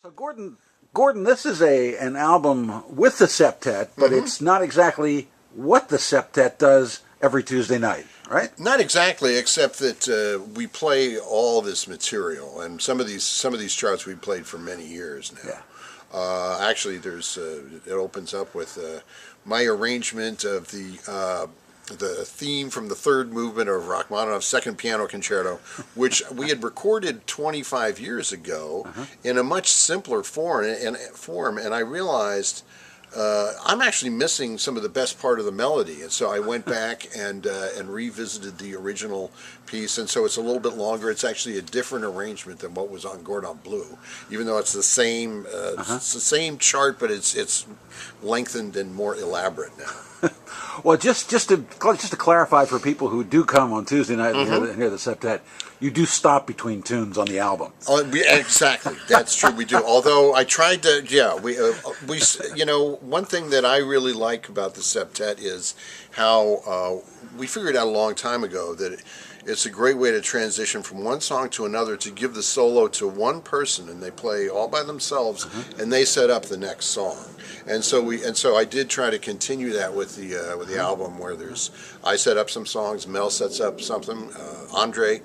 So Gordon, this is an album with the septet, but it's not exactly what the septet does every Tuesday night, right? Not exactly, except that we play all this material, and some of these charts we played for many years now. Yeah. Actually, it opens up with my arrangement of the theme from the third movement of Rachmaninoff's Second Piano Concerto, which we had recorded 25 years ago in a much simpler form, and I realized I'm actually missing some of the best part of the melody, and so I went back and revisited the original piece, and so it's a little bit longer. It's actually a different arrangement than what was on Gordon Bleu, even though it's the same it's the same chart, but it's lengthened and more elaborate now. Well, just to clarify for people who do come on Tuesday night and hear the septet, you do stop between tunes on the album. Exactly, that's true. We do. Although I tried to, one thing that I really like about the septet is how we figured out a long time ago that it's a great way to transition from one song to another, to give the solo to one person, and they play all by themselves, and they set up the next song. And so I did try to continue that with the album, where I set up some songs, Mel sets up something, Andre,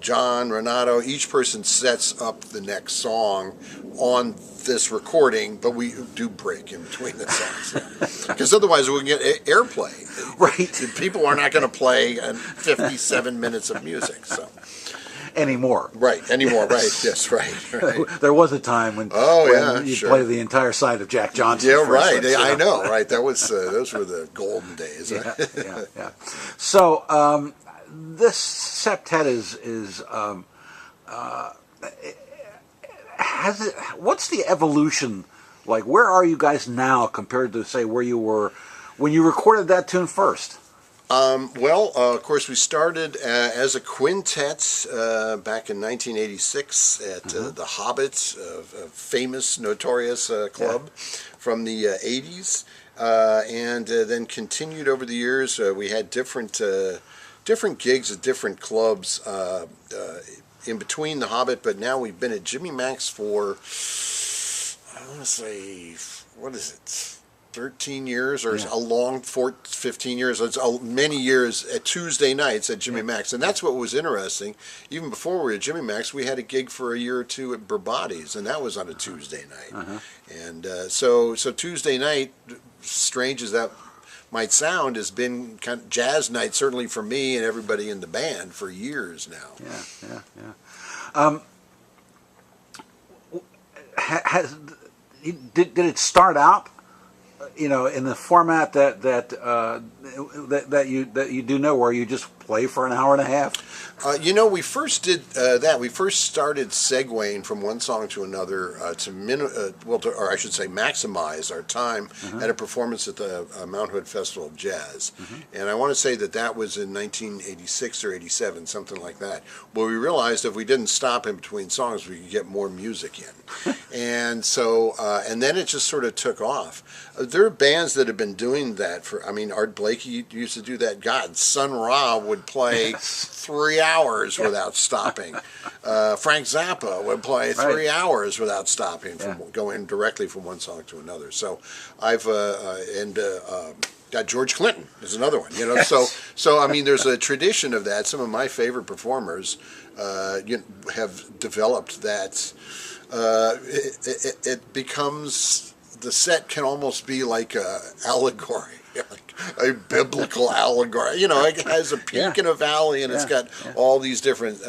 John, Renato, each person sets up the next song on this recording, but we do break in between the songs. Because otherwise we can get airplay. Right. People are not going to play 57 minutes of music. So. Anymore. Right, yes, right. There was a time when you play the entire side of Jack Johnson. Yeah, right, instance, I know, right. That was those were the golden days. Yeah. So, this septet is what's the evolution like? Where are you guys now compared to, say, where you were when you recorded that tune first? Of course, we started as a quintet back in 1986 at the Hobbits, a famous, notorious club from the 80s, and then continued over the years. We had different gigs at different clubs in between the Hobbit, but now we've been at Jimmy Mac's for, I want to say, what is it? 13 years or a long 15 years. It's many years at Tuesday nights at Jimmy Mac's. And that's what was interesting. Even before we were at Jimmy Mac's, we had a gig for a year or two at Burbati's, and that was on a Tuesday night. And so Tuesday night, strange as that might sound, has been kind of jazz night, certainly for me and everybody in the band, for years now. Did it start out, in the format that you do know, where you just play for an hour and a half? We first did that. We first started segueing from one song to another or I should say, maximize our time at a performance at the Mount Hood Festival of Jazz. And I want to say that was in 1986 or 87, something like that, where we realized if we didn't stop in between songs, we could get more music in. And so, and then it just sort of took off. There are bands that have been doing that Art Blakey used to do that. God, Sun Ra would play 3 hours without stopping. Frank Zappa would play 3 hours without stopping, going directly from one song to another. So I've George Clinton is another one. So there's a tradition of that. Some of my favorite performers have developed that. It becomes, the set can almost be like a allegory, like a biblical allegory. It has a peak and a valley, and it's got all these different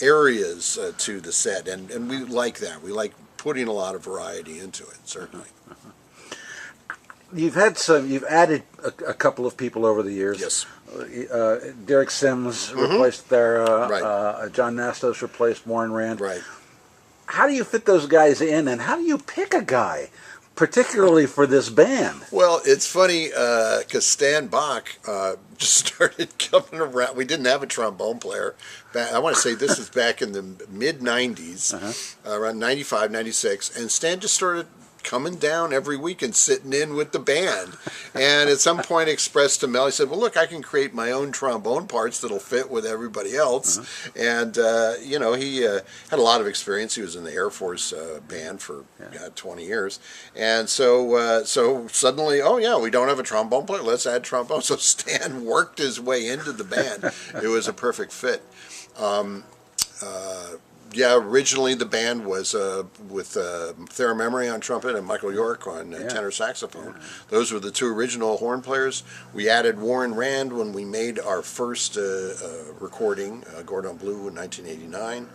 areas to the set, and we like that. We like putting a lot of variety into it, certainly. You've added a couple of people over the years. Yes. Derek Sims replaced there. John Nastos replaced Warren Rand. Right. How do you fit those guys in, and how do you pick a guy, particularly for this band? Well, it's funny, because Stan Bach just started coming around. We didn't have a trombone player. I want to say this is back in the mid-'90s, around 95, 96, and Stan just started coming down every week and sitting in with the band. and at some point expressed to Mel, he said, well, look, I can create my own trombone parts that'll fit with everybody else. And, you know, he had a lot of experience. He was in the Air Force band for 20 years. And so suddenly, oh, yeah, we don't have a trombone player. Let's add trombone. So Stan worked his way into the band. It was a perfect fit. Yeah, originally the band was with Thera Memory on trumpet and Michael York on tenor saxophone. Those were the two original horn players. We added Warren Rand when we made our first recording, Gordon Blue, in 1989.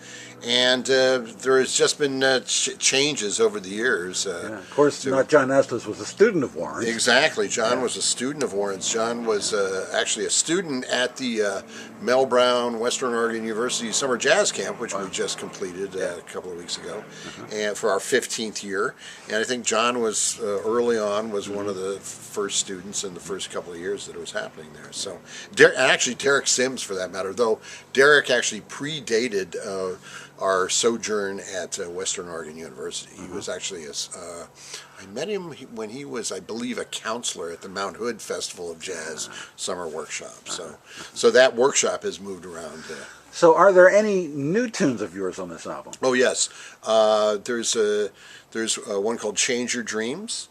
And there has just been changes over the years. Of course, John Estes was a student of Warren's. Exactly. John was a student of Warren's. John was actually a student at the Mel Brown Western Oregon University Summer Jazz Camp, which we just completed a couple of weeks ago, and for our 15th year. And I think John was early on was one of the first students in the first couple of years that it was happening there. So, actually Derek Sims, for that matter, though Derek actually predated our sojourn at Western Oregon University. He was actually I met him when he was, I believe, a counselor at the Mount Hood Festival of Jazz summer workshop. So that workshop has moved around. So are there any new tunes of yours on this album? Oh, yes. There's one called Change Your Dreams,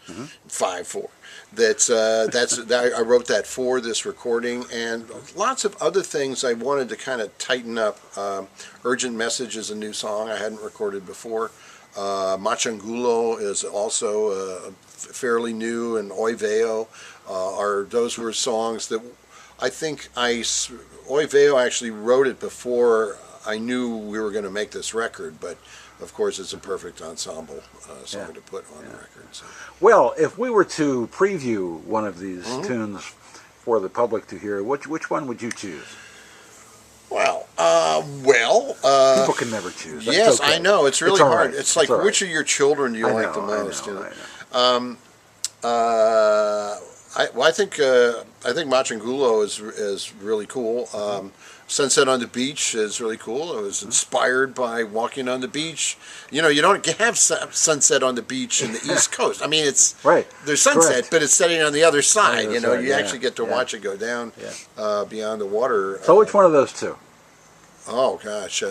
5/4. I wrote that for this recording, and lots of other things I wanted to kind of tighten up. Urgent Message is a new song I hadn't recorded before. Machangulo is also fairly new, and Oi Veo those were songs that I think Oi Veo actually wrote it before I knew we were going to make this record, but of course it's a perfect ensemble song to put on the record. So. Well, if we were to preview one of these tunes for the public to hear, which one would you choose? Well, people can never choose. That's yes, okay. I know. It's really hard. It's like, right. Which of your children do you like the most? I know. I think Machangulo is really cool. Sunset on the Beach is really cool. It was inspired by walking on the beach. You know, you don't have sunset on the beach in the East Coast. I mean, it's there's sunset, but it's setting on the other side. You know, you actually get to watch it go down beyond the water. So which one of those two? Oh gosh.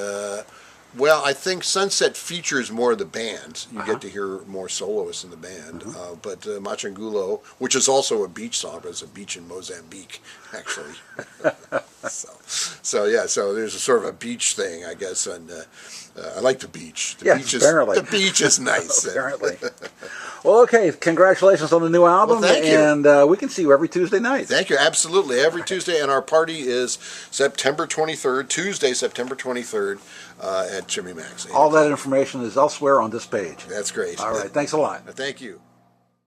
Well, I think Sunset features more of the band. You get to hear more soloists in the band. But Machangulo, which is also a beach song, but it's a beach in Mozambique, actually. So there's a sort of a beach thing, I guess. And I like the beach. The beach is nice. Apparently. Well, okay. Congratulations on the new album. Well, thank you. And we can see you every Tuesday night. Thank you. Absolutely. Every Tuesday. And our party is September 23rd, Tuesday, September 23rd at Jimmy Mac's. All that information is elsewhere on this page. That's great. All right. Thanks a lot. Thank you.